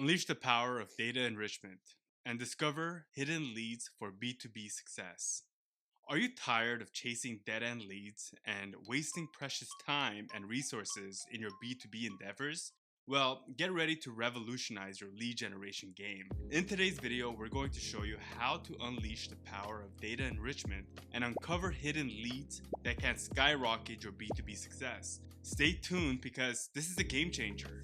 Unleash the power of data enrichment and discover hidden leads for B2B success. Are you tired of chasing dead end leads and wasting precious time and resources in your B2B endeavors? Well, get ready to revolutionize your lead generation game. In today's video, we're going to show you how to unleash the power of data enrichment and uncover hidden leads that can skyrocket your B2B success. Stay tuned because this is a game changer.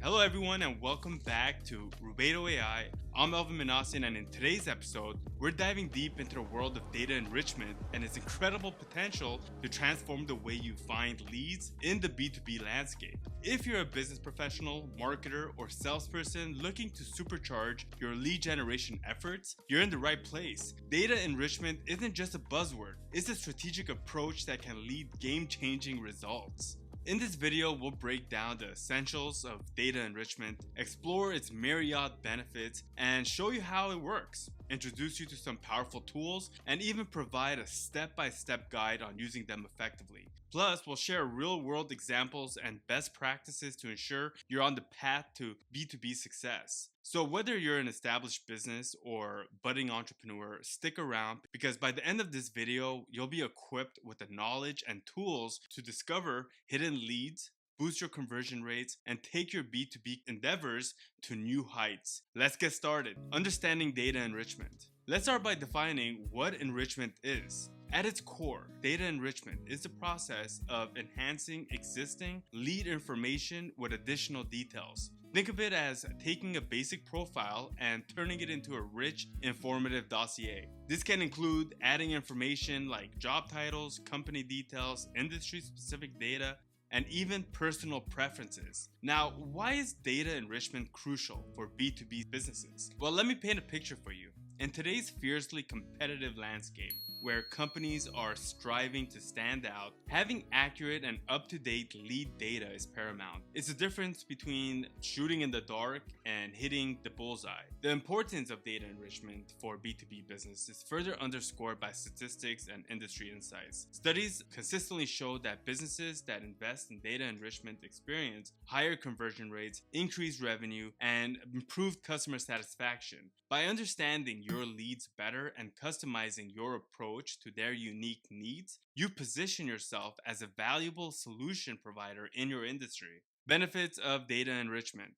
Hello everyone and welcome back to Rubedo AI. I'm Alvin Minassian, and in today's episode, we're diving deep into the world of data enrichment and its incredible potential to transform the way you find leads in the B2B landscape. If you're a business professional, marketer, or salesperson looking to supercharge your lead generation efforts, you're in the right place. Data enrichment isn't just a buzzword, it's a strategic approach that can lead game-changing results. In this video, we'll break down the essentials of data enrichment, explore its myriad benefits, and show you how it works, introduce you to some powerful tools, and even provide a step-by-step guide on using them effectively. Plus, we'll share real-world examples and best practices to ensure you're on the path to B2B success. So whether you're an established business or budding entrepreneur, stick around because by the end of this video, you'll be equipped with the knowledge and tools to discover hidden leads, boost your conversion rates, and take your B2B endeavors to new heights. Let's get started. Understanding data enrichment. Let's start by defining what enrichment is. At its core, data enrichment is the process of enhancing existing lead information with additional details. Think of it as taking a basic profile and turning it into a rich, informative dossier. This can include adding information like job titles, company details, industry-specific data, and even personal preferences. Now, why is data enrichment crucial for B2B businesses? Well, let me paint a picture for you. In today's fiercely competitive landscape, where companies are striving to stand out, having accurate and up-to-date lead data is paramount. It's the difference between shooting in the dark and hitting the bullseye. The importance of data enrichment for B2B business is further underscored by statistics and industry insights. Studies consistently show that businesses that invest in data enrichment experience higher conversion rates, increased revenue, and improved customer satisfaction. By understanding your leads better and customizing your approach to their unique needs, you position yourself as a valuable solution provider in your industry. Benefits of data enrichment.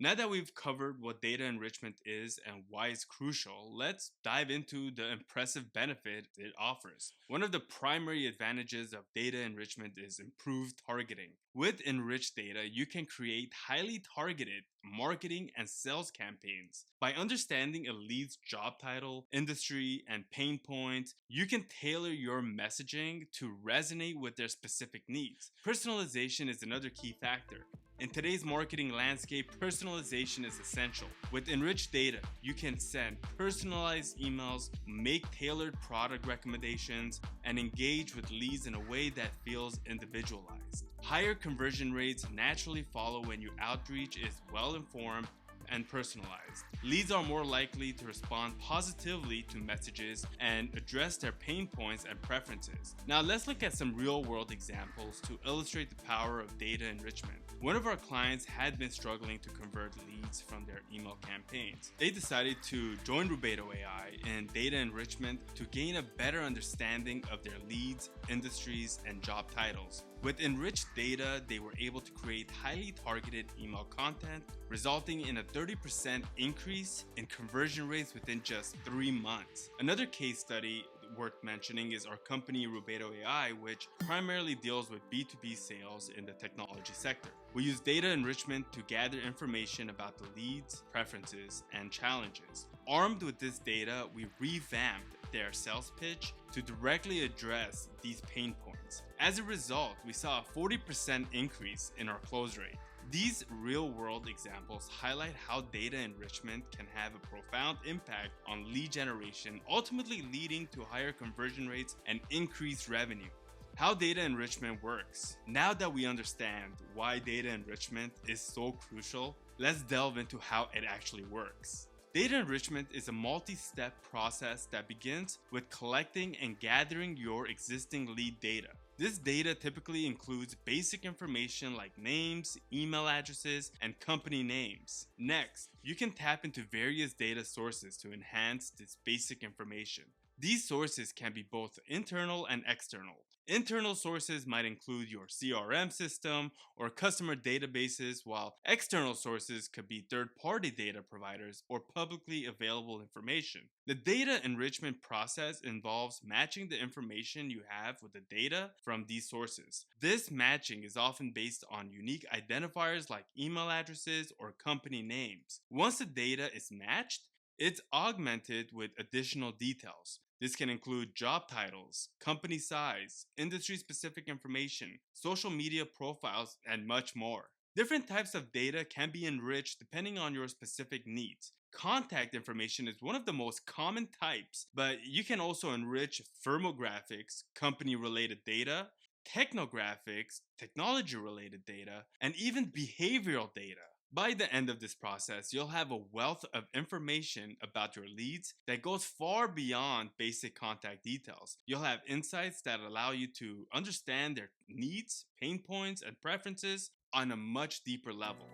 Now that we've covered what data enrichment is and why it's crucial, let's dive into the impressive benefit it offers. One of the primary advantages of data enrichment is improved targeting. With enriched data, you can create highly targeted marketing and sales campaigns. By understanding a lead's job title, industry, and pain points, you can tailor your messaging to resonate with their specific needs. Personalization is another key factor. In today's marketing landscape, personalization is essential. With enriched data, you can send personalized emails, make tailored product recommendations, and engage with leads in a way that feels individualized. Higher conversion rates naturally follow when your outreach is well-informed and personalized. Leads are more likely to respond positively to messages and address their pain points and preferences. Now let's look at some real-world examples to illustrate the power of data enrichment. One of our clients had been struggling to convert leads from their email campaigns. They decided to join Rubedo AI in data enrichment to gain a better understanding of their leads, industries, and job titles. With enriched data, they were able to create highly targeted email content, resulting in a 30% increase in conversion rates within just 3 months. Another case study worth mentioning is our company Rubedo AI, which primarily deals with B2B sales in the technology sector. We use data enrichment to gather information about the leads, preferences, and challenges. Armed with this data, we revamped their sales pitch to directly address these pain points. As a result, we saw a 40% increase in our close rate. These real-world examples highlight how data enrichment can have a profound impact on lead generation, ultimately leading to higher conversion rates and increased revenue. How data enrichment works. Now that we understand why data enrichment is so crucial, let's delve into how it actually works. Data enrichment is a multi-step process that begins with collecting and gathering your existing lead data. This data typically includes basic information like names, email addresses, and company names. Next, you can tap into various data sources to enhance this basic information. These sources can be both internal and external. Internal sources might include your CRM system or customer databases, while external sources could be third-party data providers or publicly available information. The data enrichment process involves matching the information you have with the data from these sources. This matching is often based on unique identifiers like email addresses or company names. Once the data is matched, it's augmented with additional details. This can include job titles, company size, industry specific information, social media profiles, and much more. Different types of data can be enriched depending on your specific needs. Contact information is one of the most common types, but you can also enrich firmographics, company related data, technographics, technology related data, and even behavioral data. By the end of this process, you'll have a wealth of information about your leads that goes far beyond basic contact details. You'll have insights that allow you to understand their needs, pain points, and preferences on a much deeper level.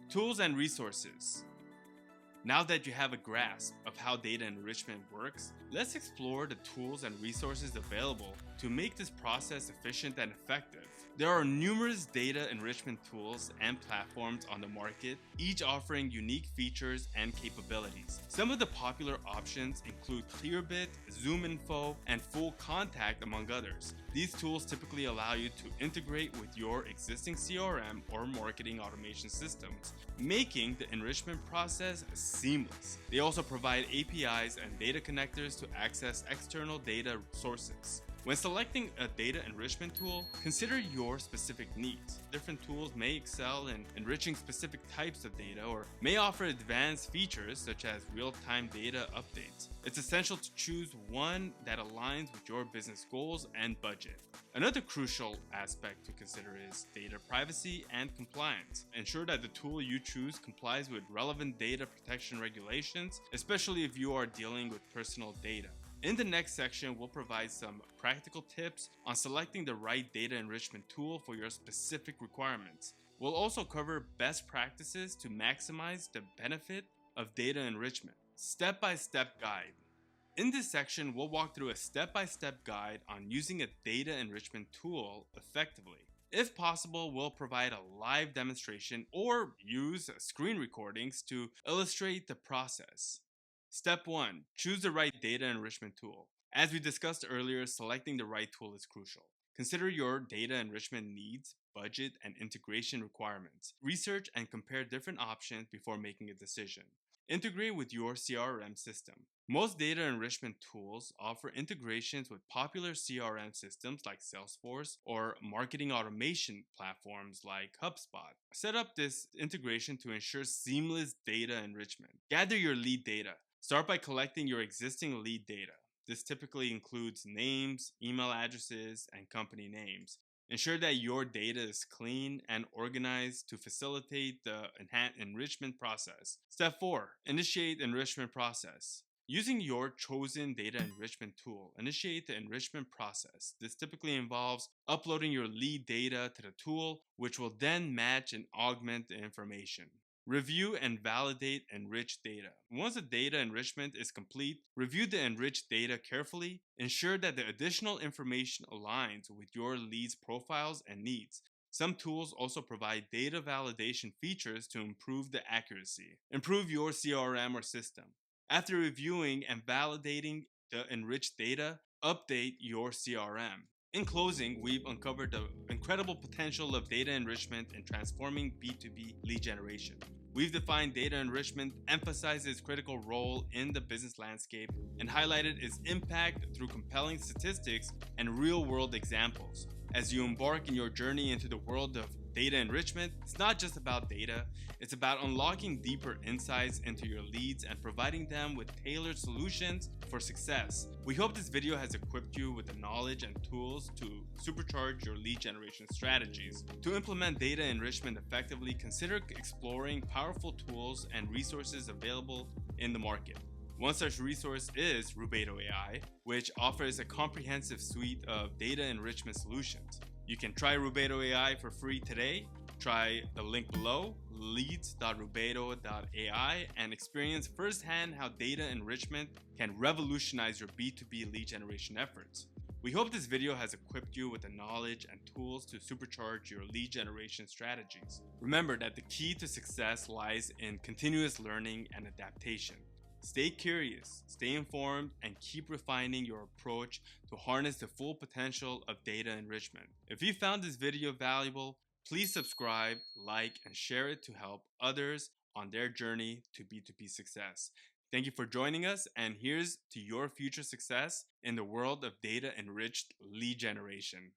Tools and resources. Now that you have a grasp of how data enrichment works, let's explore the tools and resources available to make this process efficient and effective. There are numerous data enrichment tools and platforms on the market, each offering unique features and capabilities. Some of the popular options include Clearbit, ZoomInfo, and Full Contact, among others. These tools typically allow you to integrate with your existing CRM or marketing automation systems, making the enrichment process seamless. They also provide APIs and data connectors to access external data sources. When selecting a data enrichment tool, consider your specific needs. Different tools may excel in enriching specific types of data or may offer advanced features such as real-time data updates. It's essential to choose one that aligns with your business goals and budget. Another crucial aspect to consider is data privacy and compliance. Ensure that the tool you choose complies with relevant data protection regulations, especially if you are dealing with personal data. In the next section, we'll provide some practical tips on selecting the right data enrichment tool for your specific requirements. We'll also cover best practices to maximize the benefit of data enrichment. Step-by-step guide. In this section, we'll walk through a step-by-step guide on using a data enrichment tool effectively. If possible, we'll provide a live demonstration or use screen recordings to illustrate the process. Step 1. Choose the right data enrichment tool. As we discussed earlier, selecting the right tool is crucial. Consider your data enrichment needs, budget, and integration requirements. Research and compare different options before making a decision. Integrate with your CRM system. Most data enrichment tools offer integrations with popular CRM systems like Salesforce or marketing automation platforms like HubSpot. Set up this integration to ensure seamless data enrichment. Gather your lead data. Start by collecting your existing lead data. This typically includes names, email addresses, and company names. Ensure that your data is clean and organized to facilitate the enrichment process. Step 4. Initiate enrichment process. Using your chosen data enrichment tool, initiate the enrichment process. This typically involves uploading your lead data to the tool, which will then match and augment the information. Review and validate enriched data. Once the data enrichment is complete, review the enriched data carefully. Ensure that the additional information aligns with your lead's profiles and needs. Some tools also provide data validation features to improve the accuracy. Improve your CRM or system. After reviewing and validating the enriched data, update your CRM. In closing, we've uncovered the incredible potential of data enrichment in transforming B2B lead generation. We've defined data enrichment, emphasized its critical role in the business landscape, and highlighted its impact through compelling statistics and real-world examples. As you embark in your journey into the world of data enrichment, it's not just about data, it's about unlocking deeper insights into your leads and providing them with tailored solutions for success. We hope this video has equipped you with the knowledge and tools to supercharge your lead generation strategies. To implement data enrichment effectively, consider exploring powerful tools and resources available in the market. One such resource is Rubedo AI, which offers a comprehensive suite of data enrichment solutions. You can try Rubedo AI for free today. Try the link below, leads.rubedo.ai, and experience firsthand how data enrichment can revolutionize your B2B lead generation efforts. We hope this video has equipped you with the knowledge and tools to supercharge your lead generation strategies. Remember that the key to success lies in continuous learning and adaptation. Stay curious, stay informed, and keep refining your approach to harness the full potential of data enrichment. If you found this video valuable, please subscribe, like, and share it to help others on their journey to B2B success. Thank you for joining us, and here's to your future success in the world of data enriched lead generation.